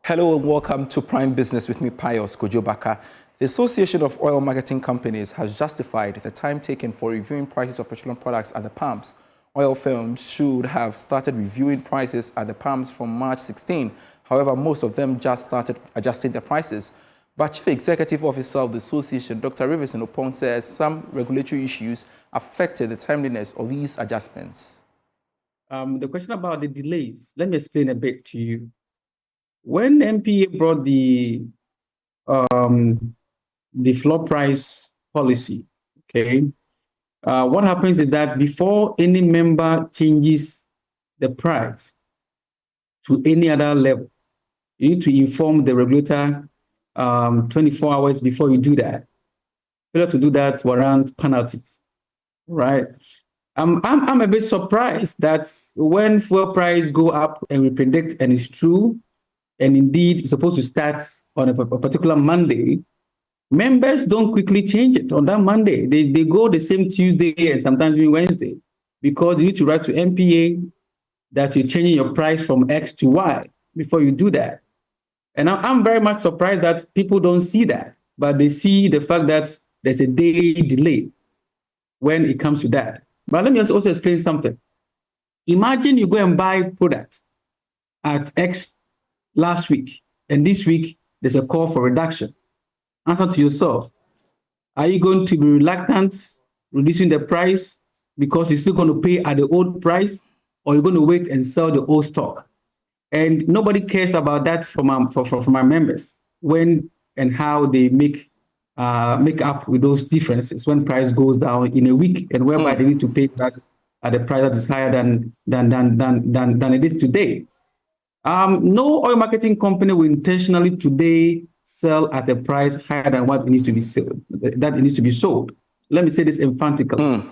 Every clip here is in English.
Hello and welcome to Prime Business with me, Pius Kojobaka. The Association of Oil Marketing Companies has justified the time taken for reviewing prices of petroleum products at the pumps. Oil firms should have started reviewing prices at the pumps from March 16. However, most of them just started adjusting their prices. But Chief Executive Officer of the Association, Dr. Riverson Opon, says some regulatory issues affected the timeliness of these adjustments. The question about the delays, let me explain a bit to you. When MPA brought the floor price policy, okay, what happens is that before any member changes the price to any other level, you need to inform the regulator 24 hours before you do that. Failure to do that warrants penalties, right? I'm a bit surprised that when fuel price go up and we predict, and it's true, and indeed it's supposed to start on a particular Monday, members don't quickly change it on that Monday. They go the same Tuesday and sometimes even Wednesday, because you need to write to MPA that you're changing your price from X to Y before you do that. And I'm very much surprised that people don't see that, but they see the fact that there's a day delay when it comes to that. But let me also explain something. Imagine you go and buy products at X last week, and this week there's a call for reduction. Answer to yourself, are you going to be reluctant reducing the price because you're still going to pay at the old price, or you're going to wait and sell the old stock? And nobody cares about that from our members, when and how they make up with those differences when price goes down in a week, and whereby they need to pay back at a price that is higher than it is today. No oil marketing company will intentionally today sell at a price higher than what it needs to be sold. Let me say this emphatically.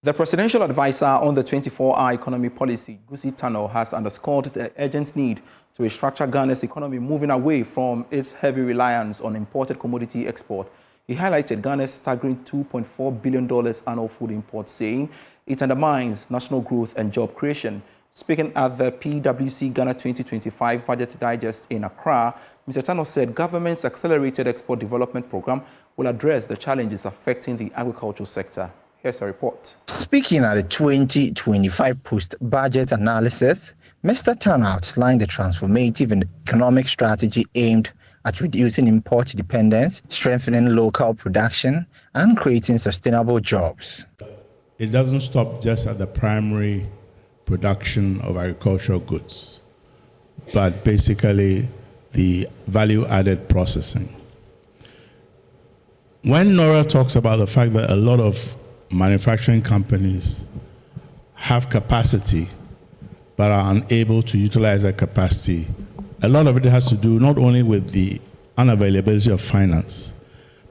The presidential advisor on the 24-hour economy policy, Gusi Tano, has underscored the urgent need to restructure Ghana's economy, moving away from its heavy reliance on imported commodity export. He highlighted Ghana's staggering $2.4 billion annual food imports, saying it undermines national growth and job creation. Speaking at the PwC Ghana 2025 Budget Digest in Accra, Mr. Tano said government's accelerated export development program will address the challenges affecting the agricultural sector. Here's a report. Speaking at the 2025 post-budget analysis, Mr. Tano outlined the transformative economic strategy aimed at reducing import dependence, strengthening local production, and creating sustainable jobs. It doesn't stop just at the primary production of agricultural goods, but basically the value-added processing. When Nora talks about the fact that a lot of manufacturing companies have capacity but are unable to utilize that capacity, a lot of it has to do not only with the unavailability of finance,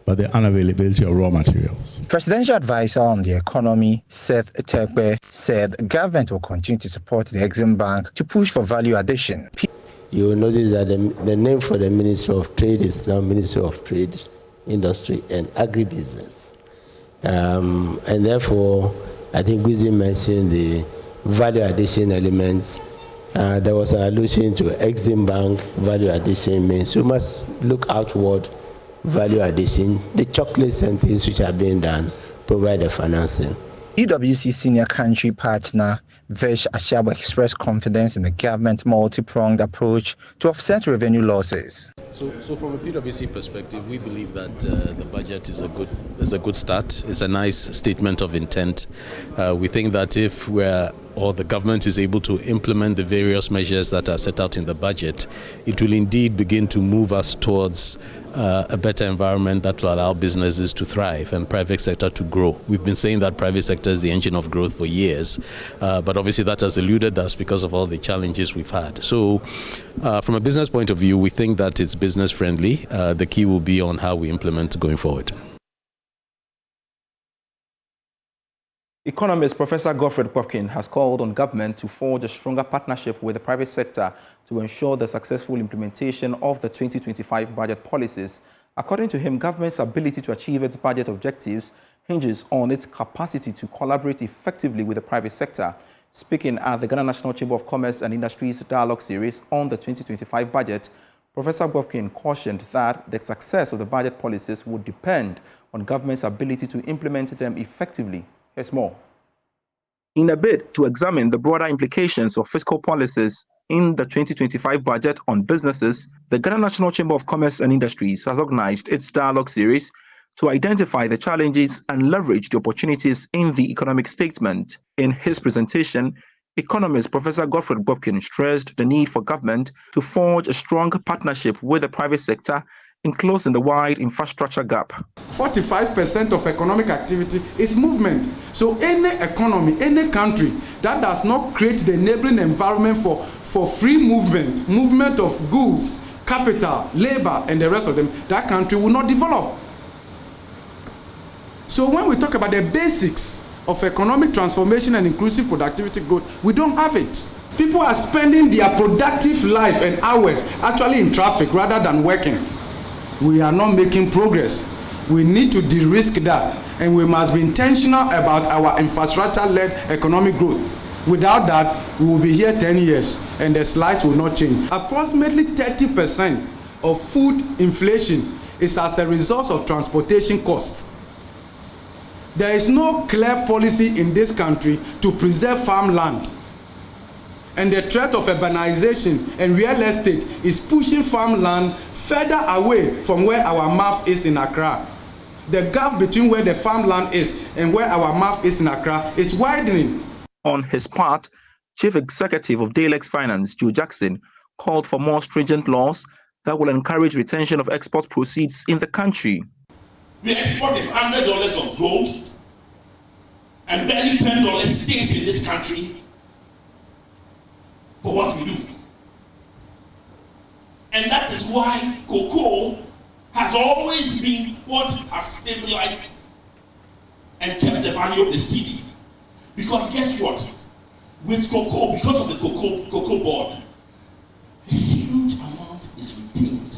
but the unavailability of raw materials. Presidential advisor on the economy, Seth Etekpe, said the government will continue to support the Exim Bank to push for value addition. You will notice that the name for the Ministry of Trade is now Ministry of Trade, Industry and Agribusiness. And therefore, I think Guzi mentioned the value addition elements. There was an allusion to Exim Bank. Value addition means we must look outward. Value addition, the chocolates and things which are being done, provide the financing. PwC senior country partner Vesh Ashabo expressed confidence in the government's multi-pronged approach to offset revenue losses. So from a PwC perspective, we believe that the budget is a good start. It's a nice statement of intent. We think that if the government is able to implement the various measures that are set out in the budget, it will indeed begin to move us towards a better environment that will allow businesses to thrive and private sector to grow. We've been saying that private sector is the engine of growth for years, but obviously that has eluded us because of all the challenges we've had. So from a business point of view, we think that it's business friendly. The key will be on how we implement going forward. Economist Professor Godfred Popkin has called on government to forge a stronger partnership with the private sector to ensure the successful implementation of the 2025 budget policies. According to him, government's ability to achieve its budget objectives hinges on its capacity to collaborate effectively with the private sector. Speaking at the Ghana National Chamber of Commerce and Industries Dialogue Series on the 2025 budget, Professor Gbopkin cautioned that the success of the budget policies would depend on government's ability to implement them effectively. Here's more. In a bid to examine the broader implications of fiscal policies in the 2025 budget on businesses, the Ghana National Chamber of Commerce and Industries has organized its dialogue series to identify the challenges and leverage the opportunities in the economic statement. In his presentation, economist Professor Godfred Gbopkin stressed the need for government to forge a strong partnership with the private sector in closing the wide infrastructure gap. 45% of economic activity is movement. So any economy, any country that does not create the enabling environment for free movement of goods, capital, labor, and the rest of them, that country will not develop. So when we talk about the basics of economic transformation and inclusive productivity growth, we don't have it. People are spending their productive life and hours actually in traffic rather than working. We are not making progress. We need to de-risk that, and we must be intentional about our infrastructure-led economic growth. Without that, we will be here 10 years and the slides will not change. Approximately 30% of food inflation is as a result of transportation costs. There is no clear policy in this country to preserve farmland. And the threat of urbanization and real estate is pushing farmland further away from where our mouth is in Accra. The gap between where the farmland is and where our mouth is in Accra is widening. On his part, Chief Executive of Dalex Finance, Joe Jackson, called for more stringent laws that will encourage retention of export proceeds in the country. We export $100 of gold, and barely $10 stays in this country for what we do. And that is why cocoa has always been what has stabilized and kept the value of the cedi. Because guess what? With cocoa, because of the cocoa board, a huge amount is retained.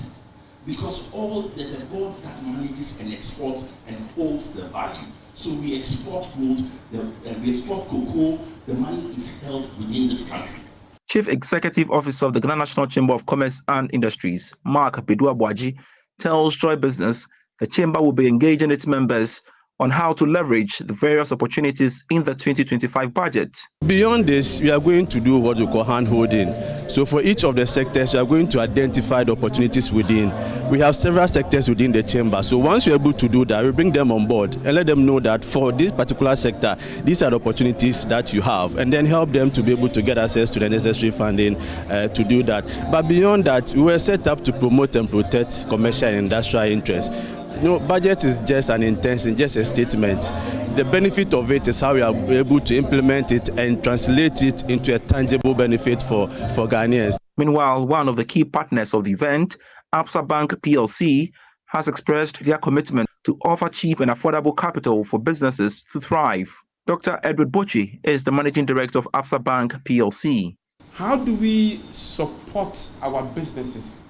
Because there's a board that manages and exports and holds the value. So we export gold, we export cocoa, the money is held within this country. Chief Executive Officer of the Ghana National Chamber of Commerce and Industries, Mark Bedu-Abuaji, tells Joy Business the chamber will be engaging its members on how to leverage the various opportunities in the 2025 budget. Beyond this, we are going to do what we call hand-holding. So for each of the sectors, we are going to identify the opportunities within. We have several sectors within the chamber. So once we're able to do that, we bring them on board and let them know that for this particular sector, these are the opportunities that you have, and then help them to be able to get access to the necessary funding to do that. But beyond that, we were set up to promote and protect commercial and industrial interests. Budget is just an intention, just a statement. The benefit of it is how we are able to implement it and translate it into a tangible benefit for Ghanaians. Meanwhile, one of the key partners of the event, Absa Bank PLC, has expressed their commitment to offer cheap and affordable capital for businesses to thrive. Dr. Edward Bochi is the Managing Director of Absa Bank PLC. How do we support our businesses,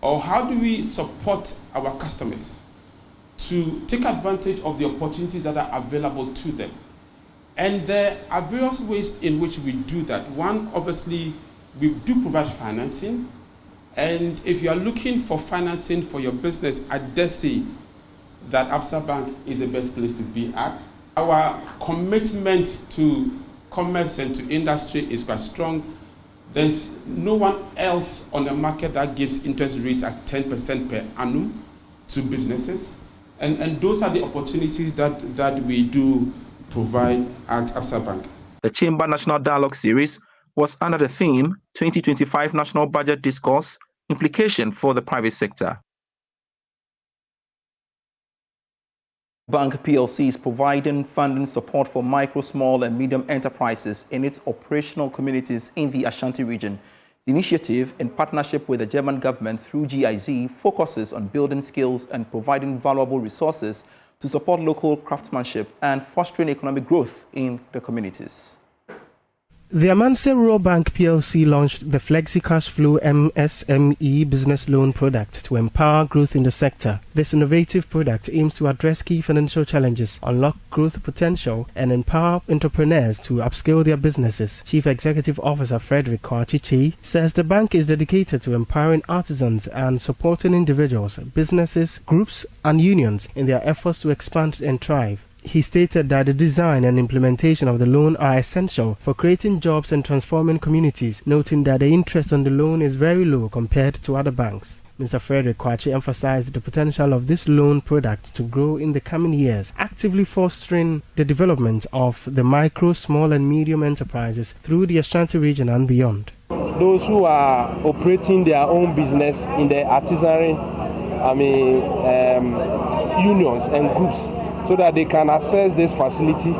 or how do we support our customers to take advantage of the opportunities that are available to them? And there are various ways in which we do that. One, obviously, we do provide financing. And if you are looking for financing for your business, I dare say that Absa Bank is the best place to be at. Our commitment to commerce and to industry is quite strong. There's no one else on the market that gives interest rates at 10% per annum to businesses. And those are the opportunities that we do provide at Absa Bank. The Chamber National Dialogue Series was under the theme 2025 National Budget Discourse, Implication for the Private Sector. Bank PLC is providing funding support for micro, small and medium enterprises in its operational communities in the Ashanti region. The initiative, in partnership with the German government through GIZ, focuses on building skills and providing valuable resources to support local craftsmanship and fostering economic growth in the communities. The Amansie Rural Bank PLC launched the Flexi Cash Flow MSME business loan product to empower growth in the sector. This innovative product aims to address key financial challenges, unlock growth potential, and empower entrepreneurs to upscale their businesses. Chief Executive Officer Frederick Kwachichi says the bank is dedicated to empowering artisans and supporting individuals, businesses, groups, and unions in their efforts to expand and thrive. He stated that the design and implementation of the loan are essential for creating jobs and transforming communities, noting that the interest on the loan is very low compared to other banks. Mr. Frederick Kwachi emphasized the potential of this loan product to grow in the coming years, actively fostering the development of the micro, small and medium enterprises through the Ashanti region and beyond. Those who are operating their own business in the artisan unions and groups, so that they can access this facility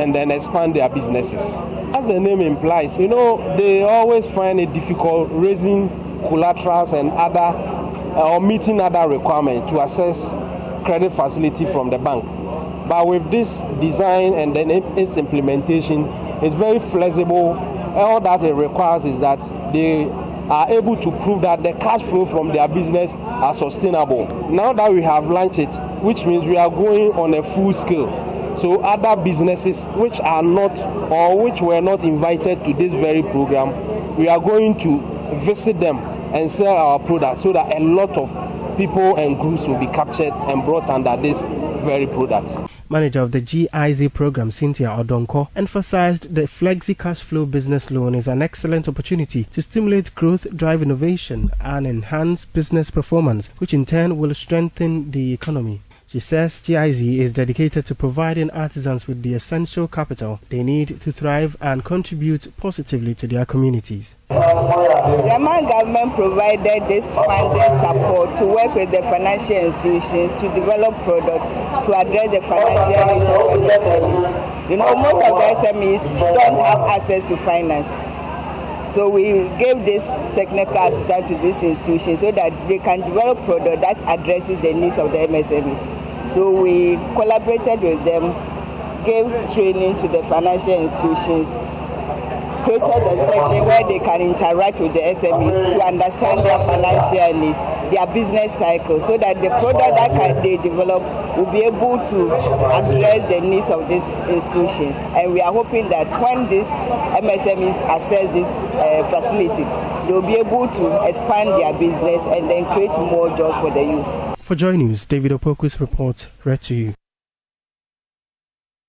and then expand their businesses. As the name implies, they always find it difficult raising collaterals and other or meeting other requirements to access credit facility from the bank. But with this design and then its implementation, it's very flexible. All that it requires is that they are able to prove that the cash flow from their business are sustainable. Now that we have launched it, which means we are going on a full scale. So other businesses which are not or which were not invited to this very program, we are going to visit them and sell our products so that a lot of people and groups will be captured and brought under this very product. Manager of the GIZ program, Cynthia Odonko, emphasized the Flexi Cash Flow business loan is an excellent opportunity to stimulate growth, drive innovation, and enhance business performance, which in turn will strengthen the economy. She says GIZ is dedicated to providing artisans with the essential capital they need to thrive and contribute positively to their communities. The German government provided this funding support to work with the financial institutions to develop products to address the financial needs of the SMEs. Most of the SMEs don't have access to finance. So we gave this technical assistance to this institution so that they can develop product that addresses the needs of the MSMEs. So we collaborated with them, gave training to the financial institutions, created a section where they can interact with the SMEs to understand their financial needs, their business cycle, so that the product that they develop will be able to address the needs of these institutions. And we are hoping that when these MSMEs access this facility, they will be able to expand their business and then create more jobs for the youth. For Joy News, David Opoku's report read to you.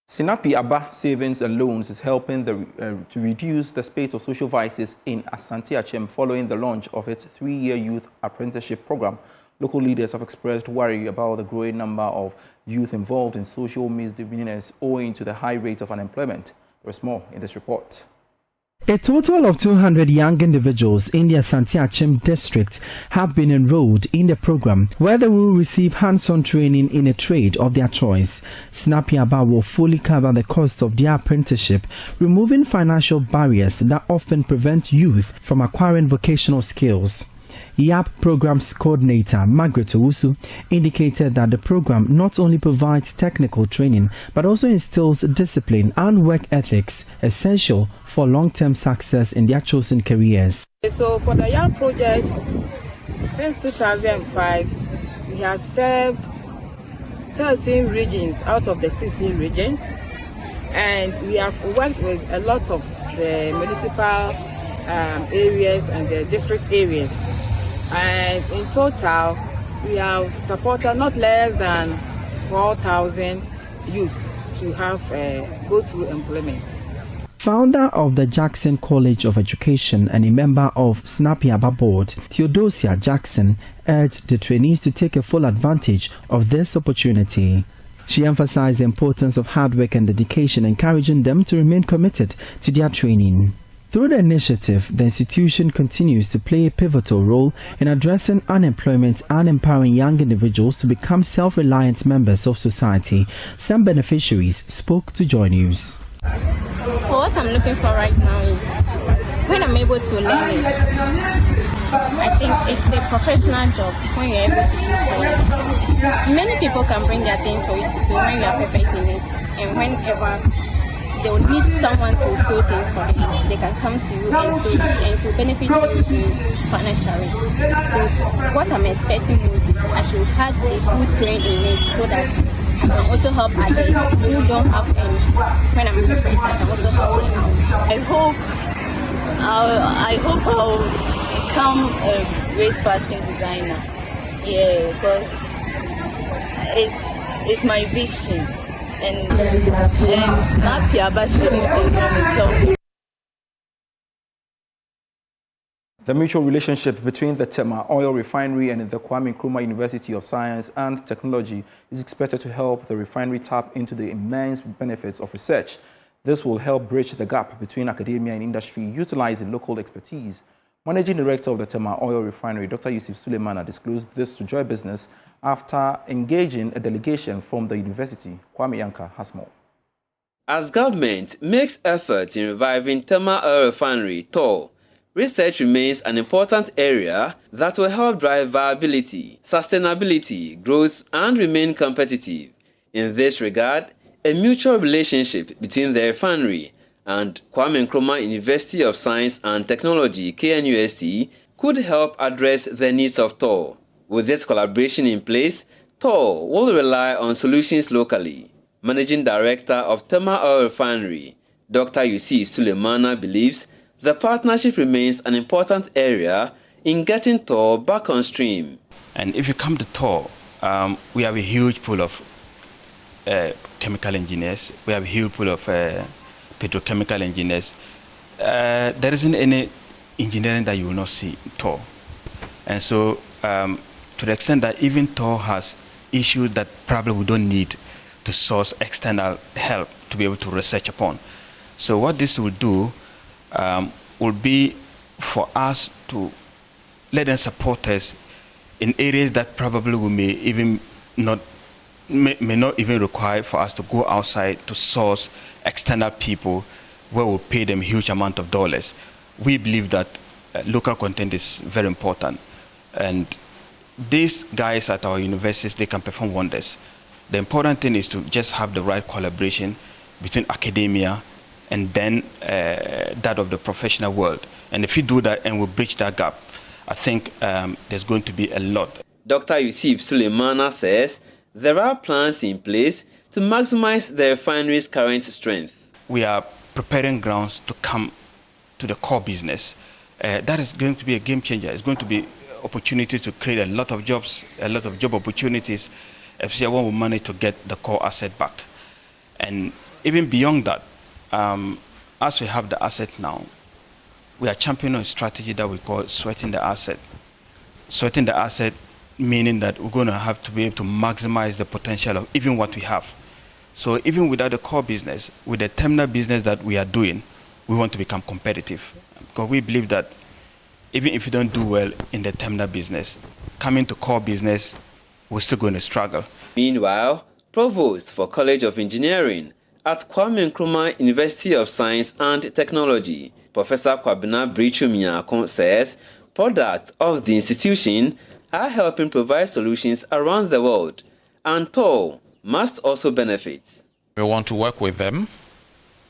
Sinapi Aba Savings and Loans is helping to reduce the spate of social vices in Asante Achem following the launch of its 3-year youth apprenticeship program. Local leaders have expressed worry about the growing number of youth involved in social misdemeanors owing to the high rate of unemployment. There is more in this report. A total of 200 young individuals in the Asante Achem district have been enrolled in the program, where they will receive hands-on training in a trade of their choice. Sinapi Aba will fully cover the cost of their apprenticeship, removing financial barriers that often prevent youth from acquiring vocational skills. YAP Programs Coordinator Margaret Owusu indicated that the program not only provides technical training but also instills discipline and work ethics essential for long-term success in their chosen careers. So for the YAP project, since 2005, we have served 13 regions out of the 16 regions, and we have worked with a lot of the municipal areas and the district areas. And in total, we have supported not less than 4,000 youth to have go through employment. Founder of the Jackson College of Education and a member of Sinapi Aba Board, Theodosia Jackson, urged the trainees to take a full advantage of this opportunity. She emphasized the importance of hard work and dedication, encouraging them to remain committed to their training. Through the initiative, the institution continues to play a pivotal role in addressing unemployment and empowering young individuals to become self-reliant members of society. Some beneficiaries spoke to Joy News. What I'm looking for right now is when I'm able to learn it. I think it's a professional job when you're able to do so. Many people can bring their things for you to do when you are perfect in it, and whenever they will need someone to sew things for them. They can come to you and sew it and to benefit you financially. So what I'm expecting most is I should have a good brain in it so that I can also help others who don't have any. When I'm with friends, I can also help them. I hope I'll become a great fashion designer. Yeah, because it's my vision. And Snappy Abasini syndrome is helping. The mutual relationship between the Tema Oil Refinery and the Kwame Nkrumah University of Science and Technology is expected to help the refinery tap into the immense benefits of research. This will help bridge the gap between academia and industry, utilizing local expertise. Managing Director of the Tema Oil Refinery, Dr. Yusuf Suleimana, disclosed this to Joy Business after engaging a delegation from the university. Kwame Yanka has more. As government makes efforts in reviving Tema Oil Refinery, TOR, research remains an important area that will help drive viability, sustainability, growth, and remain competitive. In this regard, a mutual relationship between the refinery and Kwame Nkrumah University of Science and Technology, KNUST, could help address the needs of TOR. With this collaboration in place, TOR will rely on solutions locally. Managing Director of Tema Oil Refinery, Dr. Yusuf Suleimana, believes the partnership remains an important area in getting TOR back on stream. And if you come to TOR, we have a huge pool of chemical engineers. We have a huge pool of petrochemical engineers. There isn't any engineering that you will not see in TOR. And so, to the extent that even TOR has issues that probably we don't need to source external help to be able to research upon. So what this will do will be for us to let them support us in areas that probably we may not even require for us to go outside to source external people where we'll pay them a huge amount of dollars. We believe that local content is very important. And these guys at our universities, they can perform wonders. The important thing is to just have the right collaboration between academia and then that of the professional world. And if we do that and we bridge that gap, I think there's going to be a lot. Dr. Yusuf Suleimana says there are plans in place to maximize the refinery's current strength. We are preparing grounds to come to the core business. That is going to be a game changer. It's going to be opportunities to create a lot of jobs, a lot of job opportunities, especially when we manage to get the core asset back. And even beyond that, as we have the asset now, we are championing a strategy that we call sweating the asset. Sweating the asset meaning that we're going to have to be able to maximize the potential of even what we have. So even without the core business, with the terminal business that we are doing, we want to become competitive. Because we believe that even if you don't do well in the terminal business, coming to core business, we're still going to struggle. Meanwhile, Provost for College of Engineering at Kwame Nkrumah University of Science and Technology, Professor Kwabena Brichu-Miako, says products of the institution are helping provide solutions around the world, and TOR must also benefit. We want to work with them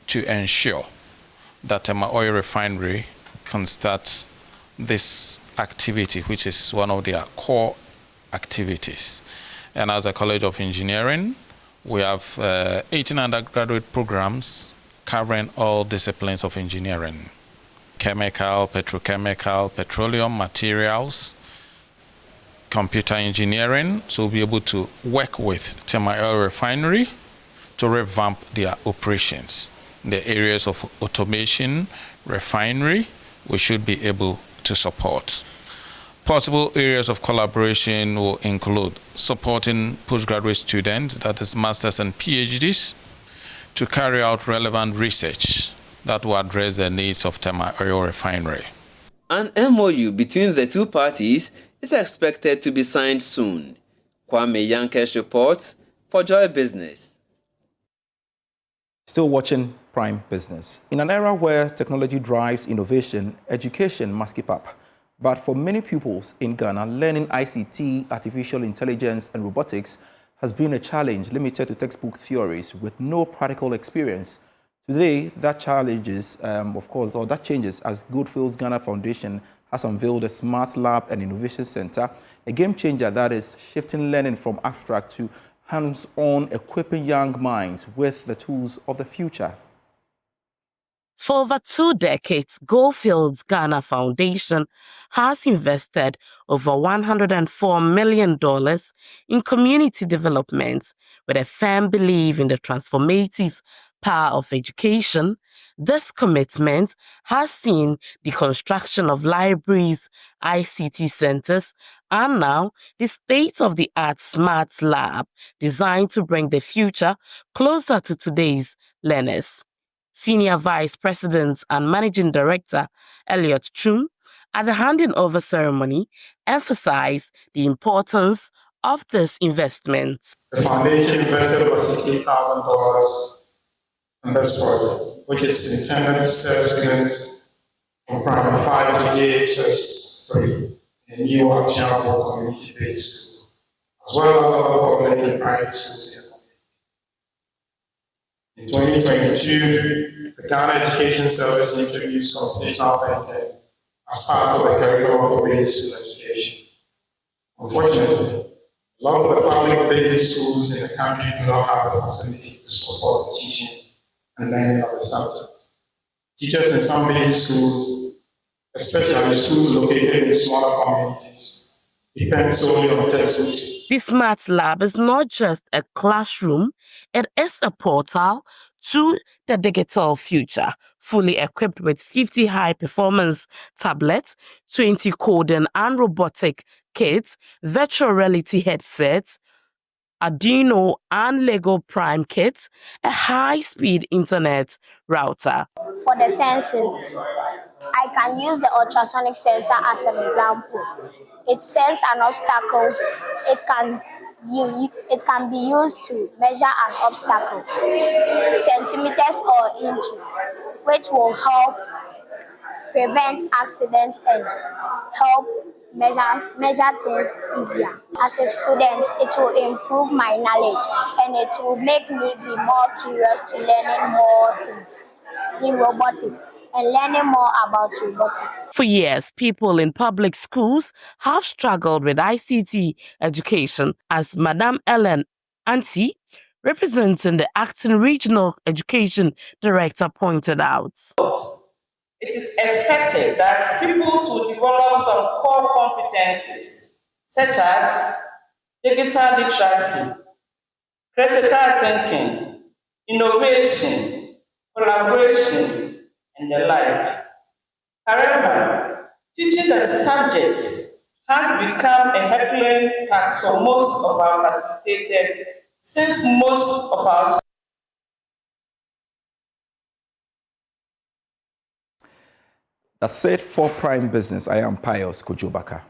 to ensure that Tema Oil Refinery can start this activity, which is one of their core activities. And as a College of Engineering, we have 18 undergraduate programs covering all disciplines of engineering: chemical, petrochemical, petroleum materials, computer engineering. So we'll be able to work with Tema Oil Refinery to revamp their operations. The areas of automation, refinery, we should be able to support. Possible areas of collaboration will include supporting postgraduate students, that is masters and PhDs, to carry out relevant research that will address the needs of Tema Oil Refinery. An MOU between the two parties is expected to be signed soon. Kwame Yankes reports for Joy Business. Still watching Prime Business. In an era where technology drives innovation, education must keep up. But for many pupils in Ghana, learning ICT, artificial intelligence, and robotics has been a challenge limited to textbook theories with no practical experience. Today, that changes as Goodfield's Ghana Foundation has unveiled a Smart Lab and Innovation Center, a game changer that is shifting learning from abstract to hands-on, equipping young minds with the tools of the future. For over 2 decades, Goodfield's Ghana Foundation has invested over $104 million in community development with a firm belief in the transformative power of education. This commitment has seen the construction of libraries, ICT centers, and now the state-of-the-art Smart Lab designed to bring the future closer to today's learners. Senior Vice President and Managing Director Elliot Chum, at the handing over ceremony, emphasized the importance of this investment. The foundation invested over $60,000 in this project, which is intended to serve students from primary 5 to JHS3 in new actionable community-based schools, as well as other public and private schools. In 2022, the Ghana Education Service introduced computational thinking as part of the curriculum for basic school education. Unfortunately, a lot of the public basic schools in the country do not have the facility to support the teaching and learning of the subject. Teachers in some basic schools, especially schools located in smaller communities, depend solely on textbooks. The Smart Lab is not just a classroom, it is a portal to the digital future, fully equipped with 50 high-performance tablets, 20 coding and robotic kits, virtual reality headsets, Arduino and Lego Prime kits, a high-speed internet router. For the sensing, I can use the ultrasonic sensor as an example. It senses an obstacle. It can be used to measure an obstacle, centimeters or inches, which will help prevent accidents and help measure things easier. As a student, it will improve my knowledge and it will make me be more curious to learning more things in robotics and learning more about robotics. For years, people in public schools have struggled with ICT education, as Madame Ellen Amansie, representing the Acting Regional Education Director, pointed out. It is expected that pupils will develop some core competencies, such as digital literacy, critical thinking, innovation, collaboration, and the like. However, teaching the subjects has become a herculean task for most of our facilitators, since most of our That's it for Prime Business. I am Pius Kojobaka.